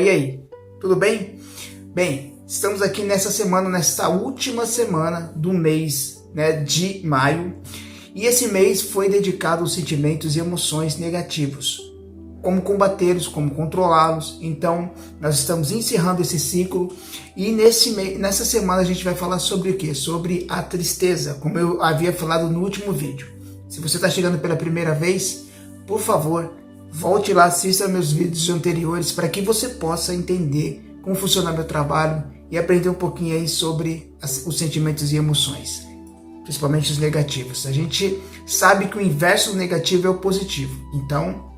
E aí, tudo bem? Bem, estamos aqui nessa última semana do mês, de maio, e esse mês foi dedicado aos sentimentos e emoções negativos, como combatê-los, como controlá-los. Então, nós estamos encerrando esse ciclo e nessa semana a gente vai falar sobre o quê? Sobre a tristeza, como eu havia falado no último vídeo. Se você está chegando pela primeira vez, por favor, volte lá, assista meus vídeos anteriores para que você possa entender como funciona meu trabalho e aprender um pouquinho aí sobre os sentimentos e emoções, principalmente os negativos. A gente sabe que o inverso do negativo é o positivo. Então,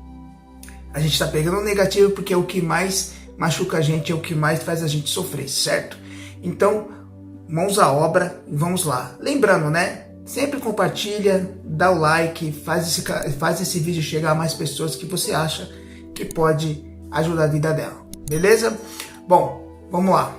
a gente está pegando o negativo porque é o que mais machuca a gente, é o que mais faz a gente sofrer, certo? Então, mãos à obra e vamos lá. Lembrando, sempre compartilha, dá o like, faz esse vídeo chegar a mais pessoas que você acha que pode ajudar a vida dela, beleza? Bom, vamos lá.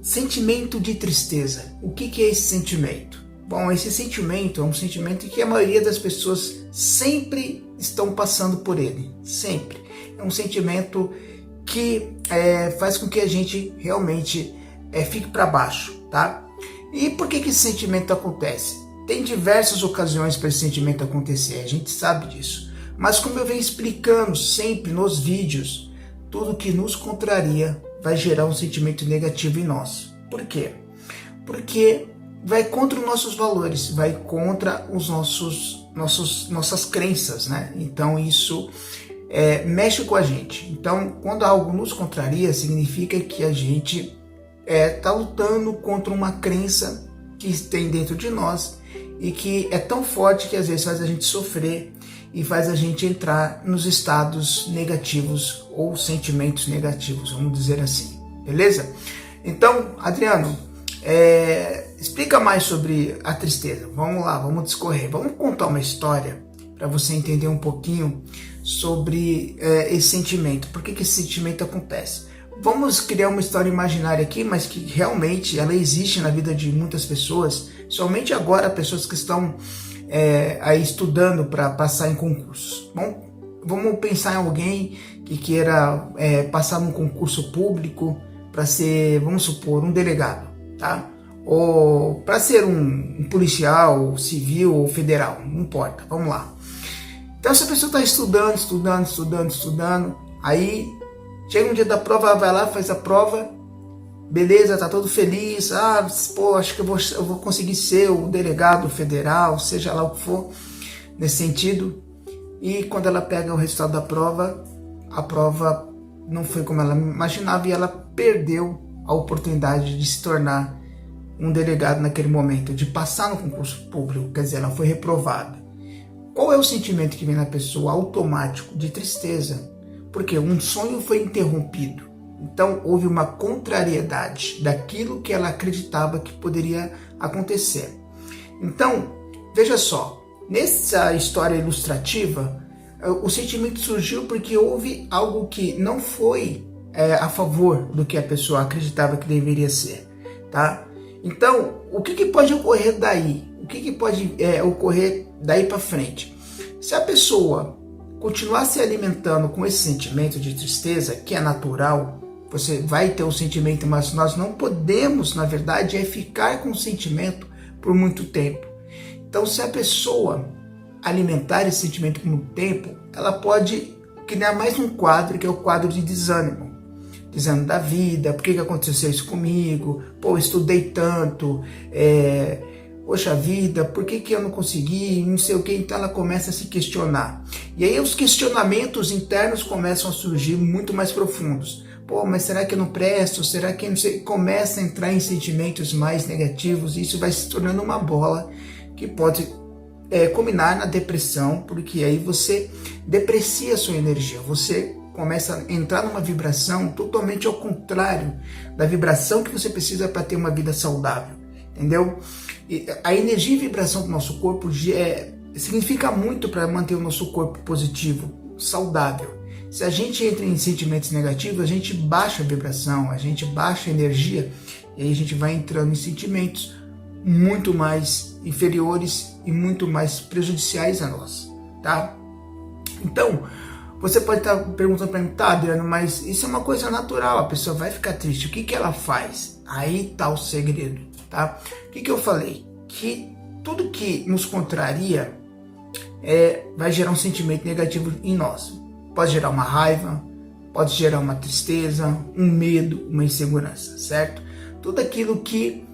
Sentimento de tristeza. O que é esse sentimento? Bom, esse sentimento é um sentimento que a maioria das pessoas sempre estão passando por ele, sempre. É um sentimento que faz com que a gente realmente fique para baixo, tá? E por que esse sentimento acontece? Tem diversas ocasiões para esse sentimento acontecer, a gente sabe disso. Mas como eu venho explicando sempre nos vídeos, tudo que nos contraria vai gerar um sentimento negativo em nós. Por quê? Porque vai contra os nossos valores, vai contra os nossas crenças, Então isso mexe com a gente. Então, quando algo nos contraria, significa que a gente está lutando contra uma crença que tem dentro de nós e que é tão forte que às vezes faz a gente sofrer e faz a gente entrar nos estados negativos ou sentimentos negativos, vamos dizer assim, beleza? Então, Adriano, explica mais sobre a tristeza. Vamos lá, vamos discorrer, vamos contar uma história para você entender um pouquinho sobre esse sentimento, por que esse sentimento acontece. Vamos criar uma história imaginária aqui, mas que realmente ela existe na vida de muitas pessoas, somente agora pessoas que estão aí estudando para passar em concursos. Bom, vamos pensar em alguém que queira passar num concurso público para ser, vamos supor, um delegado, tá? Ou para ser um policial, civil ou federal, não importa, vamos lá. Então essa pessoa está estudando, aí chega um dia da prova, ela vai lá, faz a prova, beleza, tá todo feliz, acho que eu vou conseguir ser o delegado federal, seja lá o que for, nesse sentido. E quando ela pega o resultado da prova, a prova não foi como ela imaginava e ela perdeu a oportunidade de se tornar um delegado naquele momento, de passar no concurso público, quer dizer, ela foi reprovada. Qual é o sentimento que vem na pessoa? Automático, de tristeza. Porque um sonho foi interrompido. Então houve uma contrariedade daquilo que ela acreditava que poderia acontecer. Então, veja só, nessa história ilustrativa, o sentimento surgiu porque houve algo que não foi a favor do que a pessoa acreditava que deveria ser, tá? Então, o que pode ocorrer daí? O que pode ocorrer daí para frente? Se a pessoa continuar se alimentando com esse sentimento de tristeza, que é natural, você vai ter um sentimento, mas nós não podemos, na verdade, ficar com o sentimento por muito tempo. Então, se a pessoa alimentar esse sentimento por muito tempo, ela pode criar mais um quadro, que é o quadro de desânimo. Desânimo da vida, por que aconteceu isso comigo? Pô, eu estudei tanto, poxa vida, por que eu não consegui, não sei o que, então ela começa a se questionar. E aí os questionamentos internos começam a surgir muito mais profundos. Pô, mas será que eu não presto? Será que eu não sei? Começa a entrar em sentimentos mais negativos e isso vai se tornando uma bola que pode culminar na depressão, porque aí você deprecia a sua energia, você começa a entrar numa vibração totalmente ao contrário da vibração que você precisa para ter uma vida saudável, entendeu? E a energia e vibração do nosso corpo significa muito para manter o nosso corpo positivo, saudável. Se a gente entra em sentimentos negativos, a gente baixa a vibração, a gente baixa a energia, e aí a gente vai entrando em sentimentos muito mais inferiores e muito mais prejudiciais a nós, tá? Então, Você pode estar perguntando para mim, tá, Adriano, mas isso é uma coisa natural, a pessoa vai ficar triste, o que que ela faz? Aí tá o segredo, tá? O que que eu falei? Que tudo que nos contraria vai gerar um sentimento negativo em nós. Pode gerar uma raiva, pode gerar uma tristeza, um medo, uma insegurança, certo? Tudo aquilo que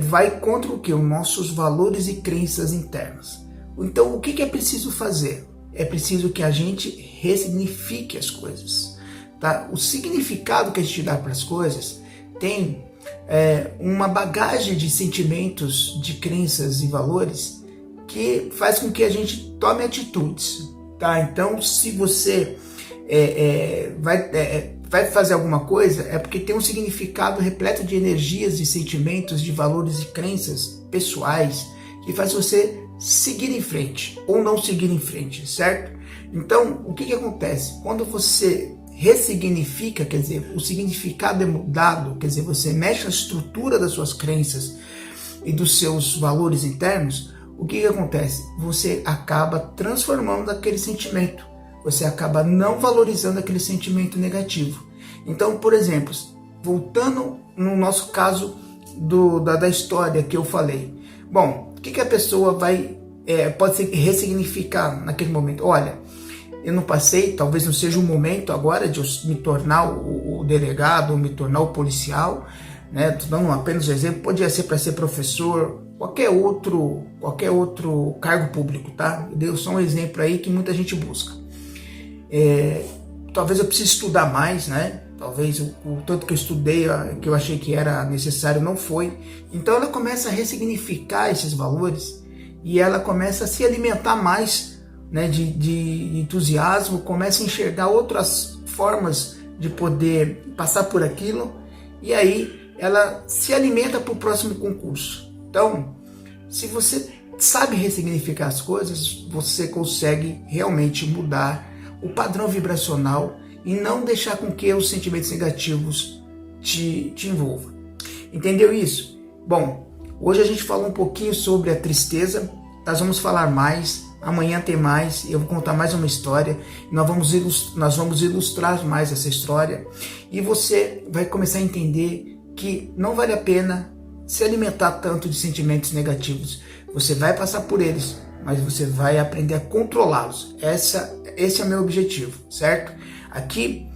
vai contra o que? Os nossos valores e crenças internas. Então, o que que é preciso fazer? É preciso que a gente ressignifique as coisas, tá? O significado que a gente dá para as coisas tem uma bagagem de sentimentos, de crenças e valores que faz com que a gente tome atitudes, tá? Então, se você vai fazer alguma coisa, é porque tem um significado repleto de energias e sentimentos, de valores e crenças pessoais que faz você seguir em frente ou não seguir em frente, certo? Então, o que que acontece? Quando você ressignifica, quer dizer, o significado é mudado, quer dizer, você mexe na estrutura das suas crenças e dos seus valores internos, o que que acontece? Você acaba transformando aquele sentimento, você acaba não valorizando aquele sentimento negativo. Então, por exemplo, voltando no nosso caso da história que eu falei, bom, o que que a pessoa pode ressignificar naquele momento? Olha, eu não passei, talvez não seja o momento agora de eu me tornar o delegado, ou me tornar o policial, né? Tô dando apenas um exemplo, podia ser para ser professor, qualquer outro cargo público, tá? Eu dei só um exemplo aí que muita gente busca. Talvez eu precise estudar mais, né? Talvez o tanto que eu estudei, que eu achei que era necessário, não foi. Então ela começa a ressignificar esses valores e ela começa a se alimentar mais, né, de entusiasmo, começa a enxergar outras formas de poder passar por aquilo e aí ela se alimenta para o próximo concurso. Então, se você sabe ressignificar as coisas, você consegue realmente mudar o padrão vibracional e não deixar com que os sentimentos negativos te envolvam. Entendeu isso? Bom, hoje a gente falou um pouquinho sobre a tristeza, nós vamos falar mais, amanhã tem mais, eu vou contar mais uma história, nós vamos ilustrar mais essa história e você vai começar a entender que não vale a pena se alimentar tanto de sentimentos negativos. Você vai passar por eles, mas você vai aprender a controlá-los. Esse é o meu objetivo, certo? Aqui,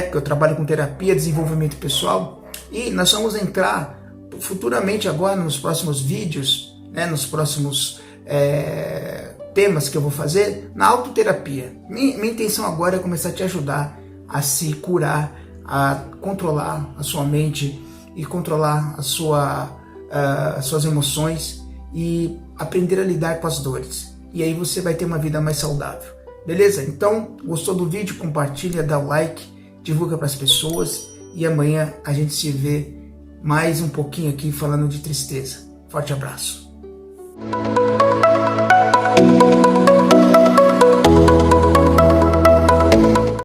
que eu trabalho com terapia, desenvolvimento pessoal, e nós vamos entrar futuramente agora nos próximos vídeos, né, nos próximos temas que eu vou fazer, na autoterapia. Minha intenção agora é começar a te ajudar a se curar, a controlar a sua mente e controlar as suas emoções e aprender a lidar com as dores. E aí você vai ter uma vida mais saudável. Beleza? Então, gostou do vídeo? Compartilha, dá o like, divulga para as pessoas e amanhã a gente se vê mais um pouquinho aqui falando de tristeza. Forte abraço.